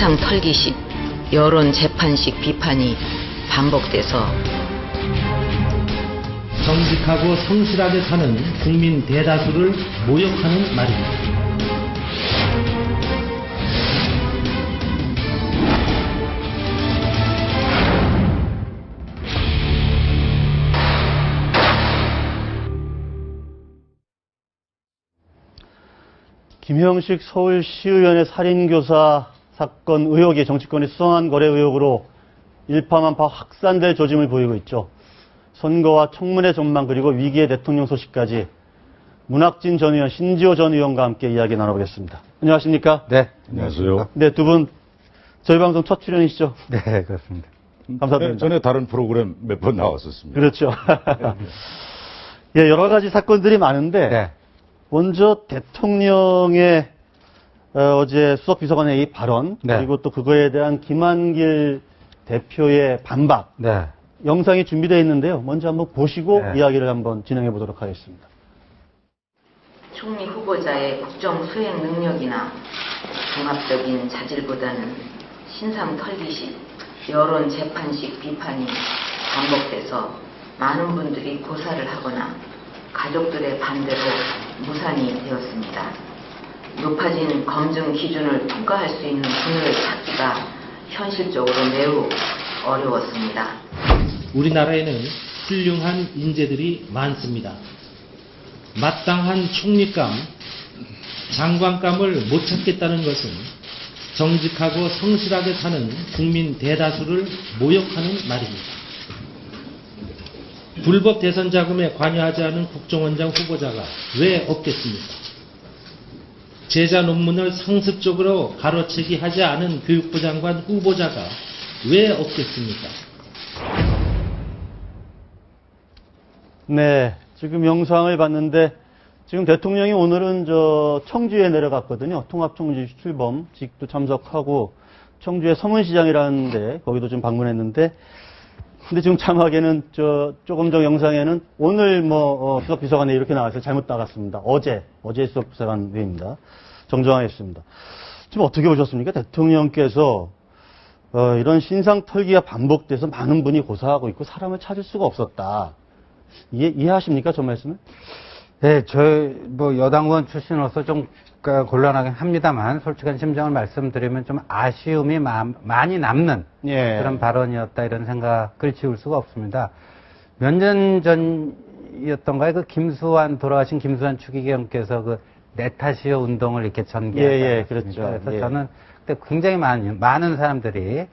신상 털기식, 여론 재판식 비판이 반복돼서 정직하고 성실하게 사는 국민 대다수를 모욕하는 말입니다. 김형식 서울시의원의 살인교사 사건 의혹이 정치권이 수상한 거래 의혹으로 일파만파 확산될 조짐을 보이고 있죠. 선거와 청문회 전망 그리고 위기의 대통령 소식까지 문학진 전 의원, 신지호 전 의원과 함께 이야기 나눠보겠습니다. 안녕하십니까? 네. 안녕하세요. 네, 두 분 저희 방송 첫 출연이시죠? 네, 그렇습니다. 감사드립니다. 전에 다른 프로그램 몇 번 나왔었습니다. 그렇죠. 예, 여러 가지 사건들이 많은데 네. 먼저 대통령의 어제 수석비서관의 이 발언, 네. 그리고 또 그거에 대한 김한길 대표의 반박, 네. 영상이 준비되어 있는데요. 먼저 한번 보시고 네. 이야기를 한번 진행해 보도록 하겠습니다. 총리 후보자의 국정 수행 능력이나 종합적인 자질보다는 신상 털기식, 여론 재판식 비판이 반복돼서 많은 분들이 고사를 하거나 가족들의 반대로 무산이 되었습니다. 높아진 검증 기준을 통과할 수 있는 분을 찾기가 현실적으로 매우 어려웠습니다. 우리나라에는 훌륭한 인재들이 많습니다. 마땅한 총리감, 장관감을 못 찾겠다는 것은 정직하고 성실하게 사는 국민 대다수를 모욕하는 말입니다. 불법 대선 자금에 관여하지 않은 국정원장 후보자가 왜 없겠습니까? 제자 논문을 상습적으로 가로채기 하지 않은 교육부 장관 후보자가 왜 없겠습니까? 네, 지금 영상을 봤는데 지금 대통령이 오늘은 청주에 내려갔거든요. 통합청주 출범식도 참석하고 청주의 서문시장이라는데 거기도 좀 방문했는데 근데 지금 자막에는 조금 전 영상에는 오늘 수석비서관에 이렇게 나와서 잘못 나갔습니다. 어제 수석비서관 회의입니다. 정정하겠습니다. 지금 어떻게 보셨습니까? 대통령께서 이런 신상 털기가 반복돼서 많은 분이 고사하고 있고 사람을 찾을 수가 없었다. 이해하십니까? 저 말씀을? 네, 여당 의원 출신으로서 좀 곤란하긴 합니다만, 솔직한 심정을 말씀드리면 좀 아쉬움이 많이 남는 예. 그런 발언이었다, 이런 생각을 지울 수가 없습니다. 몇 년 전이었던가요? 돌아가신 김수환 추기경께서 내 탓이요 운동을 이렇게 전개했지 않습니까? 그렇죠. 그래서 예. 저는 그때 굉장히 많은 사람들이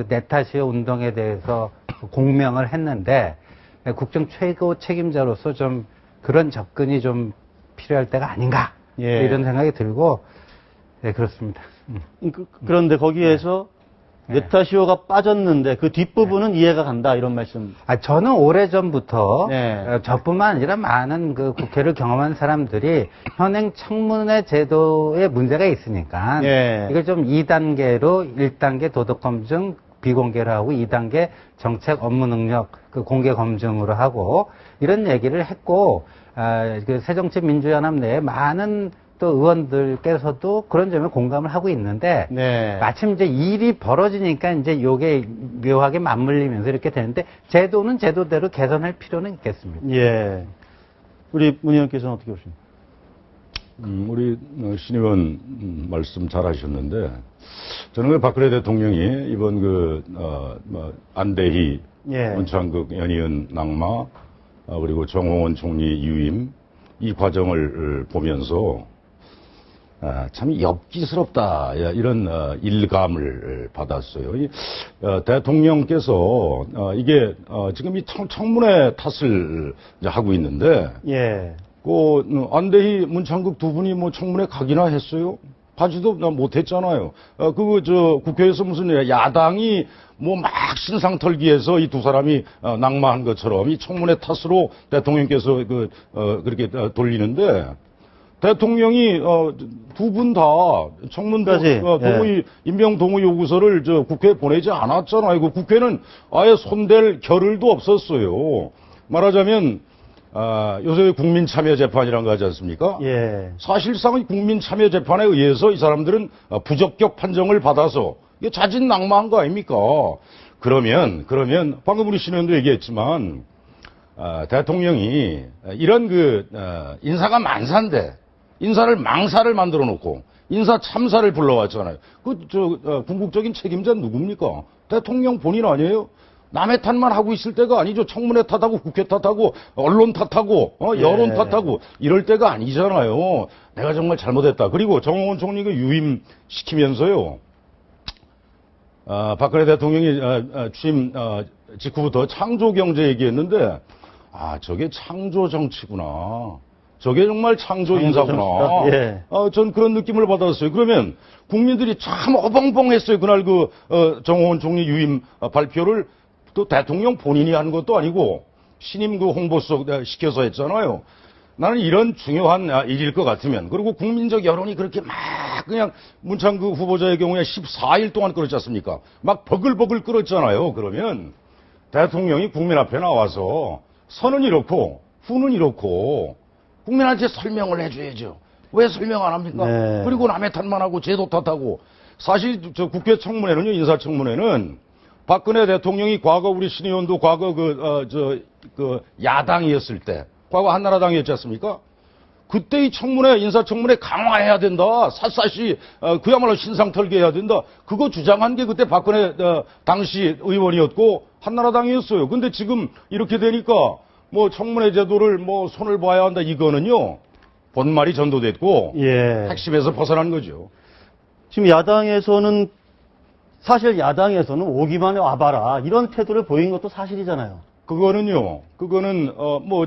내 탓이요 운동에 대해서 공명을 했는데, 국정 최고 책임자로서 좀 그런 접근이 좀 필요할 때가 아닌가. 예. 이런 생각이 들고, 네, 그렇습니다. 그런데 거기에서 네타시오가 빠졌는데 그 뒷부분은 이해가 간다 이런 말씀. 저는 오래전부터 네. 저뿐만 아니라 많은 국회를 경험한 사람들이 현행 청문회 제도에 문제가 있으니까 네. 이걸 좀 2단계로 1단계 도덕검증 비공개로 하고 2단계 정책 업무 능력 공개 검증으로 하고 이런 얘기를 했고 새정치민주연합 내에 많은 또 의원들께서도 그런 점에 공감을 하고 있는데 네. 마침 이제 일이 벌어지니까 이제 요게 묘하게 맞물리면서 이렇게 되는데 제도는 제도대로 개선할 필요는 있겠습니다. 예. 우리 문 의원께서는 어떻게 보십니까? 우리 신 의원 말씀 잘 하셨는데, 저는 박근혜 대통령이 이번 안대희, 예. 문창극 연이은 낙마, 그리고 정홍원 총리 유임, 이 과정을 보면서, 참 엽기스럽다, 이런 일감을 받았어요. 대통령께서 이게 지금 이 청문회 탓을 이제 하고 있는데, 예. 안대희, 문창극 두 분이 청문회 가기나 했어요? 가지도 못했잖아요. 국회에서 무슨 야당이 막 신상 털기해서 이 두 사람이 낙마한 것처럼 이 청문회 탓으로 대통령께서 그렇게 돌리는데, 대통령이 두 분 다 청문 동의 임명 동의 요구서를 국회에 보내지 않았잖아요. 국회는 아예 손댈 겨를도 없었어요. 말하자면 요새 국민참여재판이라는 거 하지 않습니까? 예. 사실상 국민참여재판에 의해서 이 사람들은 부적격 판정을 받아서 이게 자진낙마한 거 아닙니까? 그러면 방금 우리 신의원도 얘기했지만 대통령이 이런 인사가 만사인데 인사를 망사를 만들어 놓고 인사 참사를 불러왔잖아요. 궁극적인 책임자는 누굽니까? 대통령 본인 아니에요? 남의 탓만 하고 있을 때가 아니죠. 청문회 탓하고 국회 탓하고 언론 탓하고 여론 탓하고 이럴 때가 아니잖아요. 내가 정말 잘못했다. 그리고 정홍원 총리가 유임시키면서요. 박근혜 대통령이 취임 직후부터 창조경제 얘기했는데 저게 창조 정치구나. 저게 정말 창조 인사구나. 예. 전 그런 느낌을 받았어요. 그러면 국민들이 참 어벙벙했어요. 그날 정홍원 총리 유임 발표를 또 대통령 본인이 한 것도 아니고 신임 홍보수 시켜서 했잖아요. 나는 이런 중요한 일일 것 같으면, 그리고 국민적 여론이 그렇게 막 그냥 문창극 후보자의 경우에 14일 동안 끌었지 않습니까? 막 버글버글 끌었잖아요. 그러면 대통령이 국민 앞에 나와서 선은 이렇고 후는 이렇고 국민한테 설명을 해줘야죠. 왜 설명 안 합니까? 네. 그리고 남의 탓만 하고 제도 탓하고. 사실 국회 청문회는요, 인사청문회는 박근혜 대통령이 과거 우리 신 의원도 과거 야당이었을 때, 과거 한나라당이었지 않습니까? 그때의 청문회, 인사청문회 강화해야 된다. 샅샅이 그야말로 신상털게 해야 된다. 그거 주장한 게 그때 박근혜 당시 의원이었고 한나라당이었어요. 근데 지금 이렇게 되니까 청문회 제도를 손을 봐야 한다. 이거는요, 본말이 전도됐고 예. 핵심에서 벗어난 거죠. 지금 사실 야당에서는 오기만 해 와봐라. 이런 태도를 보인 것도 사실이잖아요. 그거는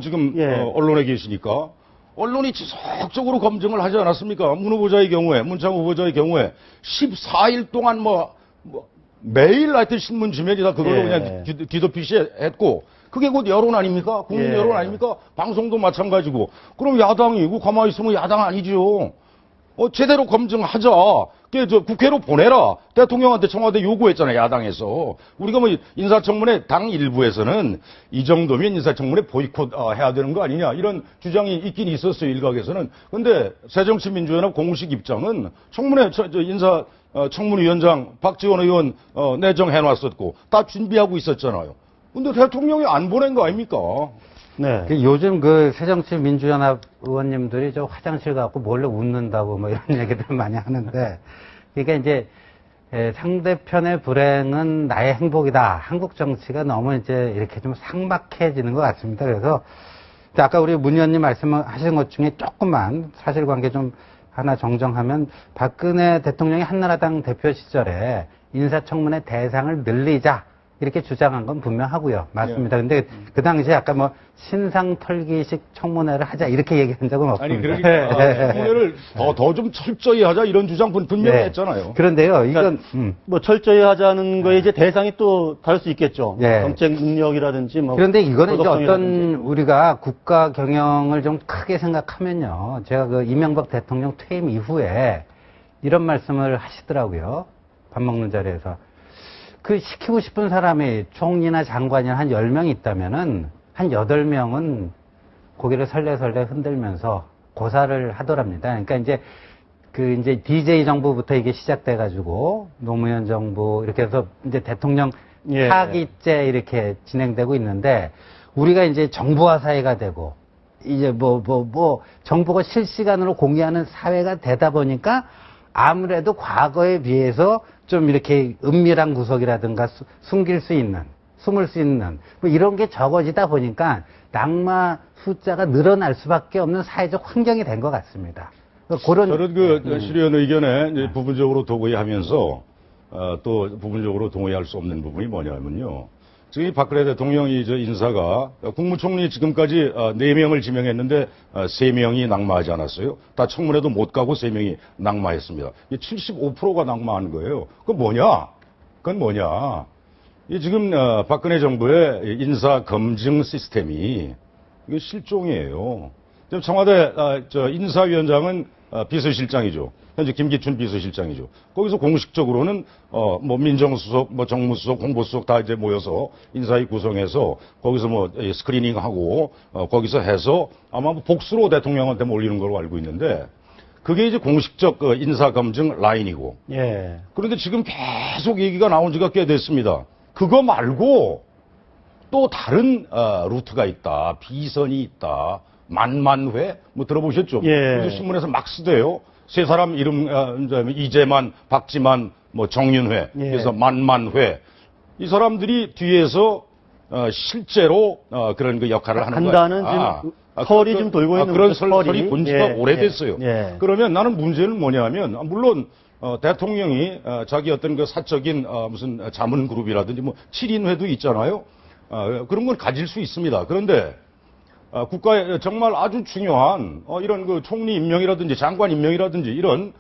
지금 예. 언론에 계시니까 언론이 지속적으로 검증을 하지 않았습니까? 문 후보자의 경우에, 문창 후보자의 경우에 14일 동안 매일 하여튼 신문 지면이 다 그걸로 예. 그냥 뒤덮이시 했고, 그게 곧 여론 아닙니까? 국민 예. 여론 아닙니까? 방송도 마찬가지고. 그럼 야당이고 가만히 있으면 야당 아니죠. 제대로 검증하자. 국회로 보내라. 대통령한테 청와대 요구했잖아요, 야당에서. 우리가 인사청문회 당 일부에서는 이 정도면 인사청문회 보이콧 해야 되는 거 아니냐, 이런 주장이 있긴 있었어요, 일각에서는. 근데 새정치민주연합 공식 입장은 청문회 청문위원장 박지원 의원 내정해놨었고 다 준비하고 있었잖아요. 근데 대통령이 안 보낸 거 아닙니까? 네. 요즘 새정치민주연합 의원님들이 화장실 가고 몰래 웃는다고 이런 얘기들 많이 하는데, 그러니까 이제 상대편의 불행은 나의 행복이다. 한국 정치가 너무 이렇게 좀 삭막해지는 것 같습니다. 그래서 아까 우리 문 의원님 말씀하신 것 중에 조금만 사실관계 좀 하나 정정하면, 박근혜 대통령이 한나라당 대표 시절에 인사청문회 대상을 늘리자 이렇게 주장한 건 분명하고요. 맞습니다. 근데 그 당시에 아까 신상 털기식 청문회를 하자 이렇게 얘기한 적은 없습니다. 아니, 그러니까 청문회를 더 좀 철저히 하자 이런 주장 분명히 했잖아요. 그런데요, 이건 철저히 하자는 거에 이제 대상이 또 다를 수 있겠죠. 네. 정책 능력이라든지 그런데 이거는 이제 도덕성이라든지. 우리가 국가 경영을 좀 크게 생각하면요, 제가 이명박 대통령 퇴임 이후에 이런 말씀을 하시더라고요. 밥 먹는 자리에서. 시키고 싶은 사람이 총리나 장관이나 한 10명 있다면은 한 8명은 고개를 설레설레 흔들면서 고사를 하더랍니다. 그러니까 이제 DJ 정부부터 이게 시작돼가지고 노무현 정부 이렇게 해서 이제 대통령 차기제 이렇게 진행되고 있는데, 우리가 이제 정부와 사이가 되고 이제 정부가 실시간으로 공개하는 사회가 되다 보니까 아무래도 과거에 비해서 좀 이렇게 은밀한 구석이라든가 숨을 수 있는 이런 게 적어지다 보니까 낙마 숫자가 늘어날 수밖에 없는 사회적 환경이 된 것 같습니다. 저는 실의원 의견에 이제 부분적으로 동의하면서 또 부분적으로 동의할 수 없는 부분이 뭐냐면요. 지금 이 박근혜 대통령이 인사가 국무총리 지금까지 4명을 지명했는데 3명이 낙마하지 않았어요. 다 청문회도 못 가고 3명이 낙마했습니다. 75%가 낙마한 거예요. 그건 뭐냐? 이 지금 박근혜 정부의 인사 검증 시스템이 이게 실종이에요. 지금 청와대 인사위원장은 비서실장이죠. 현재 김기춘 비서실장이죠. 거기서 공식적으로는 뭐 민정수석, 뭐 정무수석, 홍보수석 다 이제 모여서 인사위 구성해서 거기서 뭐 스크리닝하고 거기서 해서 아마 뭐 복수로 대통령한테 몰리는 걸로 알고 있는데 그게 이제 공식적 인사 검증 라인이고. 예. 그런데 지금 계속 얘기가 나온 지가 꽤 됐습니다. 그거 말고 또 다른 루트가 있다. 비선이 있다. 만만회 뭐 들어보셨죠? 예. 그래서 신문에서 막 쓰대요. 세 사람 이름 이재만, 박지만, 뭐 정윤회, 예. 그래서 만만회. 이 사람들이 뒤에서 실제로 그런 그 역할을 하는 한다는 거야. 지금 설이 좀 돌고 있는 그런 거죠, 설이 본 지가 예. 오래됐어요. 예. 그러면 나는 문제는 뭐냐면 물론 대통령이 자기 어떤 그 사적인 무슨 자문 그룹이라든지 뭐 7인회도 있잖아요. 그런 건 가질 수 있습니다. 그런데 국가에 정말 아주 중요한 이런 그 총리 임명이라든지 장관 임명이라든지 이런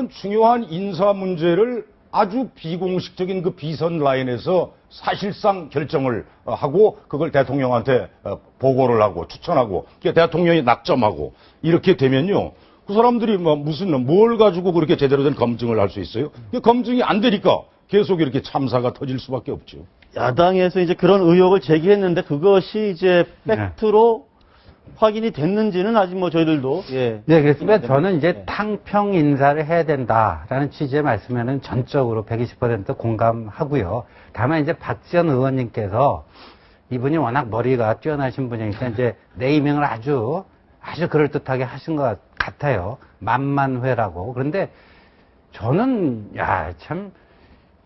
중요한 인사 문제를 아주 비공식적인 그 비선 라인에서 사실상 결정을 하고 그걸 대통령한테 보고를 하고 추천하고 대통령이 낙점하고 이렇게 되면요. 그 사람들이 뭐 무슨 뭘 가지고 그렇게 제대로 된 검증을 할 수 있어요? 검증이 안 되니까 계속 이렇게 참사가 터질 수밖에 없죠. 야당에서 이제 그런 의혹을 제기했는데 그것이 이제 팩트로 확인이 됐는지는 아직 뭐 저희들도 예. 네, 그렇습니다. 저는 이제 탕평 인사를 해야 된다라는 취지의 말씀에는 전적으로 120% 공감하고요. 다만 이제 박지원 의원님께서 이분이 워낙 머리가 뛰어나신 분이니까 이제 네이밍을 아주 그럴듯하게 하신 것 같아요. 만만회라고. 그런데 저는 참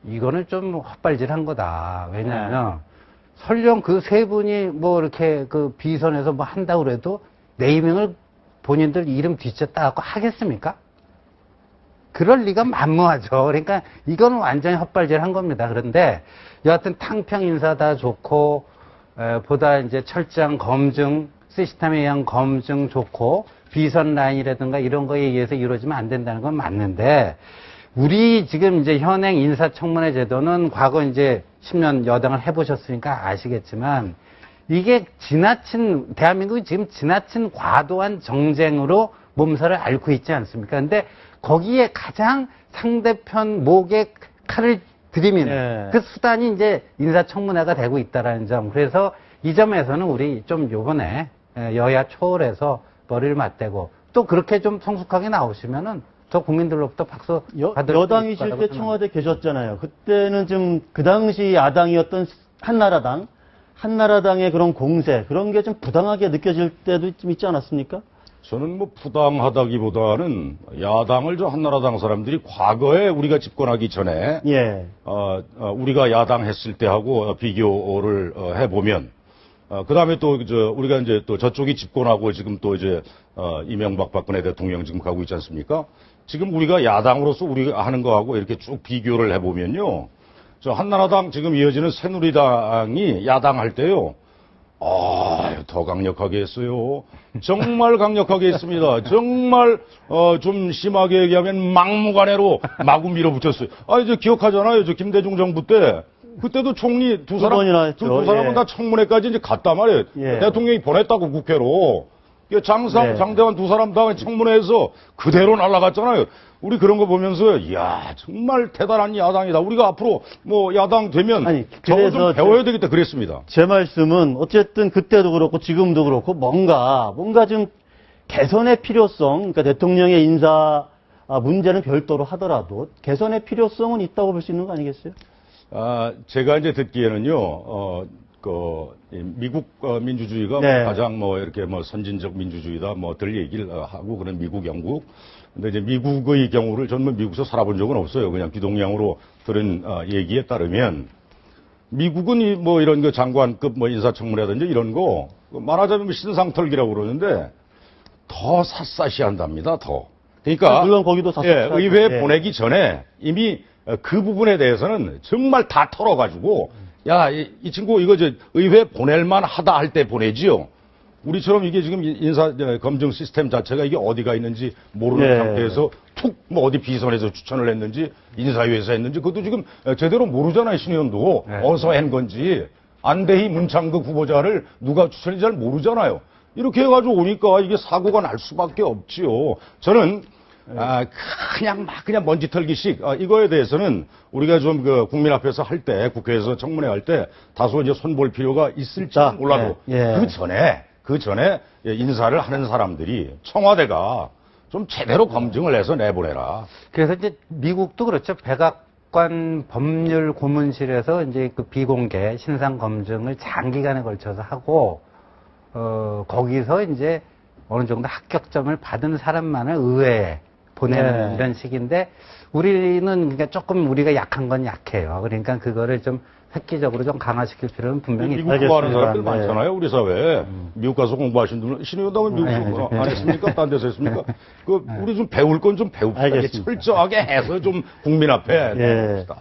이거는 좀 헛발질한 거다. 왜냐하면 설령 그 세 분이 뭐 이렇게 그 비선에서 뭐 한다고 그래도 네이밍을 본인들 이름 뒤쳤다 갖고 하겠습니까? 그럴 리가 만무하죠. 그러니까 이거는 완전히 헛발질한 겁니다. 그런데 여하튼 탕평 인사다 좋고 보다 이제 철저한 검증 시스템에 의한 검증 좋고 비선 라인이라든가 이런 거에 의해서 이루어지면 안 된다는 건 맞는데 우리 지금 이제 현행 인사청문회 제도는 과거 이제 10년 여당을 해보셨으니까 아시겠지만 이게 대한민국이 지금 지나친 과도한 정쟁으로 몸살을 앓고 있지 않습니까? 근데 거기에 가장 상대편 목에 칼을 들이미는 그 수단이 이제 인사청문회가 되고 있다라는 점. 그래서 이 점에서는 우리 좀 요번에 여야 초월해서 머리를 맞대고 또 그렇게 좀 성숙하게 나오시면은 저 국민들로부터 박수 받을 여당이실 때 청와대 계셨잖아요. 그때는 좀 그 당시 야당이었던 한나라당의 그런 공세 그런 게 좀 부당하게 느껴질 때도 좀 있지 않았습니까? 저는 뭐 부당하다기보다는 야당을 저 한나라당 사람들이 과거에 우리가 집권하기 전에 예. 우리가 야당 했을 때하고 비교를 해보면 그다음에 또 우리가 이제 또 저쪽이 집권하고 지금 또 이제 이명박 박근혜 대통령 지금 가고 있지 않습니까? 지금 우리가 야당으로서 우리가 하는 거하고 이렇게 쭉 비교를 해보면요. 저 한나라당 지금 이어지는 새누리당이 야당할 때요. 더 강력하게 했어요. 정말 강력하게 했습니다. 정말 좀 심하게 얘기하면 막무가내로 마구 밀어붙였어요. 이제 기억하잖아요. 저 김대중 정부 때 그때도 총리 두 사람은 다 청문회까지 이제 갔단 말이에요. 예. 대통령이 보냈다고 국회로. 장대환 두 사람 다 청문회에서 그대로 날아갔잖아요. 우리 그런 거 보면서 이야 정말 대단한 야당이다. 우리가 앞으로 뭐 야당 되면 저거 좀 배워야 되겠다 그랬습니다. 제 말씀은 어쨌든 그때도 그렇고 지금도 그렇고 뭔가 좀 개선의 필요성, 그러니까 대통령의 인사 문제는 별도로 하더라도 개선의 필요성은 있다고 볼 수 있는 거 아니겠어요? 제가 이제 듣기에는요. 미국 민주주의가 네. 가장 이렇게 선진적 민주주의다 들 얘기를 하고 그런 미국, 영국. 근데 이제 미국의 경우를 저는 미국에서 살아본 적은 없어요. 그냥 귀동량으로 들은 얘기에 따르면 미국은 이런 그 장관급 인사청문회라든지 이런 거 말하자면 신상털기라고 그러는데 더 샅샅이 한답니다. 더. 그러니까 물론 거기도 샅샅이 의회에 보내기 전에 이미 그 부분에 대해서는 정말 다 털어가지고 야, 이 친구 이거 의회 보낼만 하다 할 때 보내지요. 우리처럼 이게 지금 인사 검증 시스템 자체가 이게 어디가 있는지 모르는 상태에서 툭 어디 비선에서 추천을 했는지 인사위에서 했는지 그것도 지금 제대로 모르잖아요. 신의원도 어디서 한 건지 안대희 문창극 후보자를 누가 추천했는지 잘 모르잖아요. 이렇게 해가지고 오니까 이게 사고가 날 수밖에 없지요. 저는 그냥 먼지 털기식 이거에 대해서는 우리가 좀 그 국민 앞에서 할 때 국회에서 청문회 할 때 다소 이제 손볼 필요가 있을지 몰라도 그 전에 인사를 하는 사람들이 청와대가 좀 제대로 검증을 해서 내보내라. 그래서 이제 미국도 그렇죠. 백악관 법률 고문실에서 이제 그 비공개 신상 검증을 장기간에 걸쳐서 하고, 거기서 이제 어느 정도 합격점을 받은 사람만을 의회에 보내는 이런 식인데, 우리는 그러니까 조금 우리가 약한 건 약해요. 그러니까 그거를 좀 획기적으로 좀 강화시킬 필요는 분명히 미국 공부하는 알겠습니다. 사람들 네. 많잖아요, 우리 사회에. 미국 가서 공부하신 분은, 신의원담은 미국 안 했습니까? 딴 데서 했습니까? 우리 좀 배울 건 좀 배웁시다. 알겠습니다. 철저하게 해서 좀 국민 앞에 예. 내봅시다.